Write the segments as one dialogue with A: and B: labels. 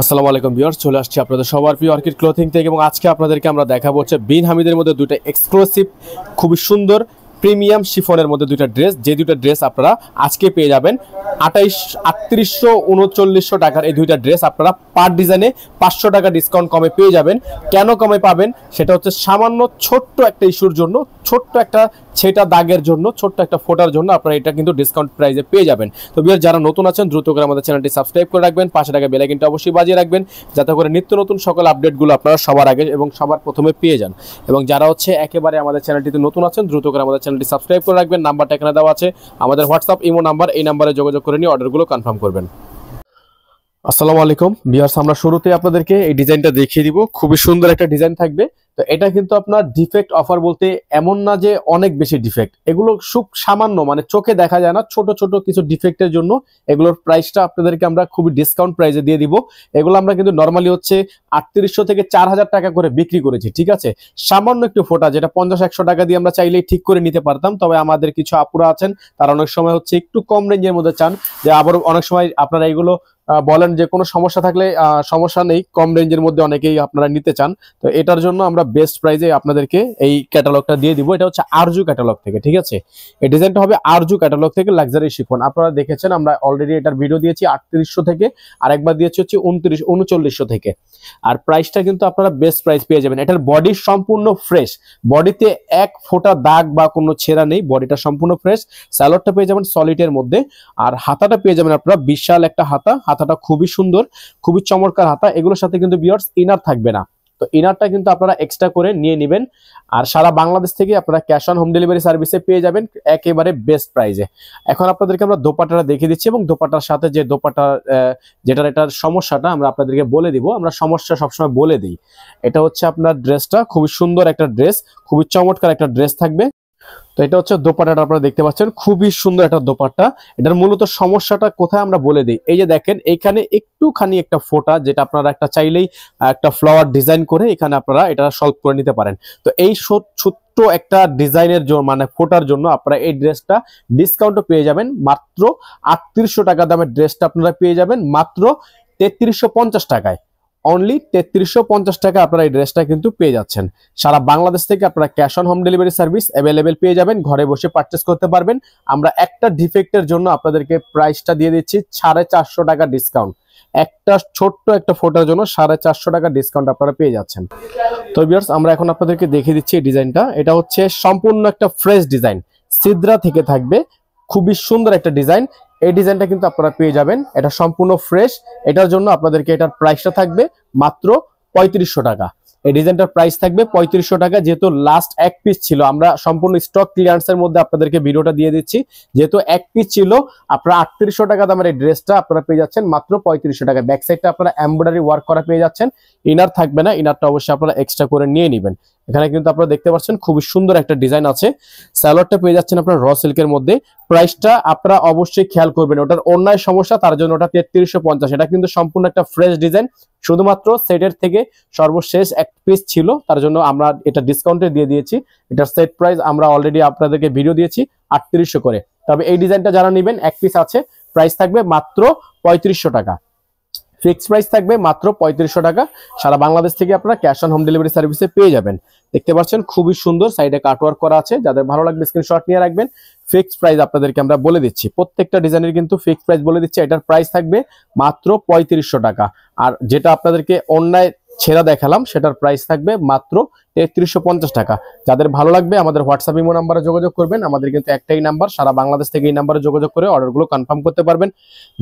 A: আসসালামু আলাইকুম ভিউয়ার্স, চলে আসছি আপনাদের সবার প্রিয় অর্কিড ক্লোথিং থেকে এবং আজকে আপনাদেরকে আমরা দেখাবো হচ্ছে বিন হামিদের মধ্যে দুটো এক্সক্লুসিভ খুবই সুন্দর প্রিমিয়াম শিফনের মধ্যে দুটো ড্রেস, যে দুটো ড্রেস আপনারা আজকে পেয়ে যাবেন 3800 টাকার। এই দুইটা ড্রেস আপনারা পার ডিজাইনে 500 টাকা ডিসকাউন্ট কমে পেয়ে যাবেন। কেন কমে পাবেন সেটা হচ্ছে সামান্য ছোট্ট একটা ইস্যুর জন্য, ছোট্ট একটা ছেটা দাগের জন্য, ছোট্ট একটা ফোটার জন্য আপনারা এটা কিন্তু ডিসকাউন্ট প্রাইসে পেয়ে যাবেন। তো ভিউয়ার যারা নতুন আছেন দ্রুত করে আমাদের চ্যানেলটি সাবস্ক্রাইব করে রাখবেন, পাশে থাকা বেল আইকনটা অবশ্যই বাজিয়ে রাখবেন যাতে করে নিত্য নতুন সকল আপডেটগুলো আপনারা সবার আগে এবং সবার প্রথমে পেয়ে যান। এবং যারা হচ্ছে একেবারে আমাদের চ্যানেলটিতে নতুন আছেন দ্রুত করে আমাদের চ্যানেলটি সাবস্ক্রাইব করে রাখবেন। নাম্বারটা এখানে দেওয়া আছে, আমাদের হোয়াটসঅ্যাপ ইমো নাম্বার, এই নাম্বারে যোগাযোগ করে নিয়ে অর্ডারগুলো কনফার্ম করবেন। আসসালামু আলাইকুম ভিউয়ার্স, আমরা শুরুতে আপনাদেরকে এই ডিজাইনটা দেখিয়ে দিব। খুবই সুন্দর একটা ডিজাইন থাকবে। তো এটা কিন্তু আপনার ডিফেক্ট অফার বলতে এমন না যে অনেক বেশি ডিফেক্ট, এগুলো খুব সামান্য, মানে চোখে দেখা যায় না, ছোট ছোট কিছু ডিফেক্টের জন্য এগুলোর প্রাইসটা আপনাদেরকে আমরা খুবই ডিসকাউন্ট প্রাইসে দিয়ে দিব। এগুলো আমরা কিন্তু নর্মালি হচ্ছে 3800 থেকে 4000 টাকা করে বিক্রি করেছি, ঠিক আছে। সামান্য একটু ফোটা যেটা 50-100 টাকা দিয়ে আমরা চাইলেই ঠিক করে নিতে পারতাম, তবে আমাদের কিছু আপুরা আছেন তারা অনেক সময় হচ্ছে একটু কম রেঞ্জের মধ্যে চান, যে আবার অনেক সময় আপনারা এগুলো বলেন যে কোনো সমস্যা থাকলে সমস্যা নেই, কম রেঞ্জের মধ্যে অনেকেই আপনারা নিতে চান। তো এটার জন্য আমরা বেস্ট প্রাইসে আপনাদেরকে এই ক্যাটালগটা দিয়ে দিব। এটা হচ্ছে আরজু ক্যাটালগ থেকে, ঠিক আছে। এই ডিজাইনটা হবে আরজু ক্যাটালগ থেকে, লাক্সারি শিফন। আপনারা দেখেছেন আমরা অলরেডি এটার ভিডিও দিয়েছি 3800 থেকে, আর একবার দিয়েছি হচ্ছে 3900 থেকে। আর প্রাইসটা কিন্তু আপনারা বেস্ট প্রাইস পেয়ে যাবেন। এটার বডি সম্পূর্ণ ফ্রেশ, বডিতে এক ফোঁটা দাগ বা কোনো ছেঁড়া নেই, বডিটা সম্পূর্ণ ফ্রেশ। স্যালোডটা পেয়ে যাবেন সলিডের মধ্যে, আর হাতাটা পেয়ে যাবেন আপনারা বিশাল একটা হাতাটা খুবই সুন্দর, খুবই চমৎকার হাতা। এগুলোর সাথে কিন্তু ভিউয়ার্স ইনার থাকবে না, তো ইনারটা কিন্তু আপনারা এক্সট্রা করে নিয়ে নেবেন। আর সারা বাংলাদেশ থেকে আপনারা ক্যাশ অন হোম ডেলিভারি সার্ভিসে পেয়ে যাবেন একেবারে বেস্ট প্রাইসে। এখন আপনাদেরকে আমরা দোপাট্টাটা দেখিয়ে দিচ্ছি এবং দোপাট্টার সাথে যে দোপাট্টা যেটার এটার সমস্যাটা আমরা আপনাদেরকে বলে দিব। আমরা সমস্যা সবসময় বলে দিই। এটা হচ্ছে আপনার ড্রেসটা, খুবই সুন্দর একটা ড্রেস, খুবই চমৎকার একটা ড্রেস থাকবে। তো এটা হচ্ছে দোপাট্টাটা, আপনারা দেখতে পাচ্ছেন খুবই সুন্দর একটা দোপাট্টা। এটার মূলত সমস্যাটা কোথায় আমরা বলে দিই। এই যে দেখেন এইখানে একটুখানি একটা ফোঁটা, যেটা আপনারা একটা চাইলেই একটা ফ্লাওয়ার ডিজাইন করে এখানে আপনারা এটা সলভ করে নিতে পারেন। তো এই ছোট্ট একটা ডিজাইনের জন্য, মানে ফোটার জন্য আপনারা এই ড্রেসটা ডিসকাউন্টও পেয়ে যাবেন। মাত্র 3800 টাকা দামের ড্রেসটা আপনারা পেয়ে যাবেন মাত্র 3350 টাকায়। অনলি 3350 টাকা আপনারা এই ড্রেসটা কিন্তু পেয়ে যাচ্ছেন। সারা বাংলাদেশ থেকে আপনারা cash on home delivery service available পেয়ে যাবেন, ঘরে বসে পারচেস করতে পারবেন। আমরা একটা ডিফেক্টের জন্য আপনাদেরকে প্রাইসটা দিয়ে দিচ্ছি 450 টাকা ডিসকাউন্ট। একটা ছোট্ট একটা ফোটার জন্য 450 টাকা ডিসকাউন্ট আপনারা পেয়ে যাচ্ছেন। তো ভিউয়ার্স, আমরা এখন আপনাদেরকে দেখিয়ে দিচ্ছি এই ডিজাইনটা। এটা হচ্ছে সম্পূর্ণ একটা ফ্রেশ ডিজাইন, সিদ্রা থেকে থাকবে, খুবই সুন্দর একটা ডিজাইন। এই ডিজাইনটা কিন্তু আপনারা পেয়ে যাবেন, এটা সম্পূর্ণ ফ্রেশ। এটার জন্য আপনাদেরকে এটার প্রাইসটা থাকবে মাত্র 3500 টাকা। এই ডিজাইনটার প্রাইস থাকবে 3500 টাকা। যেহেতু লাস্ট এক পিস ছিল, আমরা সম্পূর্ণ স্টক ক্লিয়ারেন্সের মধ্যে আপনাদেরকে ভিডিওটা দিয়ে দিচ্ছি। যেহেতু এক পিস ছিল, আপনারা 3800 টাকা দামের এই ড্রেসটা আপনারা পেয়ে যাচ্ছেন মাত্র 3500 টাকা। ব্যাক সাইডটা আপনারা এমব্রয়ডারি ওয়ার্ক করা পেয়ে যাচ্ছেন, ইনার থাকবে না, ইনারটা অবশ্যই আপনারা এক্সট্রা করে নিয়ে নেবেন। এখানে কিন্তু আপনারা দেখতে পাচ্ছেন খুবই সুন্দর একটা ডিজাইন আছে। স্যালোয়ারটা পেয়ে যাচ্ছেন আপনারা র সিল্কের মধ্যে। প্রাইসটা আপনারা অবশ্যই খেয়াল করবেন, ওটার অন্যায় সমস্যা, তার জন্য ওটা 3350। এটা কিন্তু সম্পূর্ণ একটা ফ্রেশ ডিজাইন, শুধুমাত্র সেটের থেকে সর্বশেষ এক পিস ছিল, তার জন্য আমরা এটা ডিসকাউন্টে দিয়ে দিয়েছি। এটার সেট প্রাইস আমরা অলরেডি আপনাদেরকে ভিডিও দিয়েছি 3800 করে। তবে এই ডিজাইনটা যারা নেবেন, এক পিস আছে, প্রাইস থাকবে মাত্র 3500 টাকা। ফিক্স প্রাইস থাকবে মাত্র 3500 টাকা। সারা বাংলাদেশ থেকে আপনারা ক্যাশ অন হোম ডেলিভারি সার্ভিসে পেয়ে যাবেন। দেখতে পাচ্ছেন খুবই সুন্দর, সাইডে কাটওয়ার্ক করা আছে। যাদের ভালো লাগবে স্ক্রিনশট নিয়ে রাখবেন। ফিক্স প্রাইস আপনাদেরকে আমরা বলে দিচ্ছি, প্রত্যেকটা ডিজাইনের কিন্তু ফিক্স প্রাইস বলে দিচ্ছি। এটার প্রাইস থাকবে মাত্র 3500 টাকা। আর যেটা আপনাদেরকে অন্যায় ছেঁড়া দেখালাম সেটার প্রাইস থাকবে মাত্র 3350 টাকা। যাদের ভালো লাগবে আমাদের হোয়াটসঅ্যাপ ইমো নাম্বারে যোগাযোগ করবেন। আমাদের কিন্তু একটাই নাম্বার, সারা বাংলাদেশ থেকে এই নাম্বারে যোগাযোগ করে অর্ডারগুলো কনফার্ম করতে পারবেন।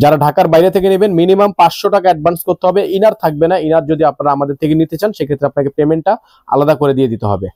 A: যারা ঢাকার বাইরে থেকে নেবেন মিনিমাম 500 টাকা অ্যাডভান্স করতে হবে। ইনার থাকবে না, ইনার যদি আপনারা আমাদের থেকে নিতে চান সেক্ষেত্রে আপনাকে পেমেন্টটা আলাদা করে দিয়ে দিতে হবে।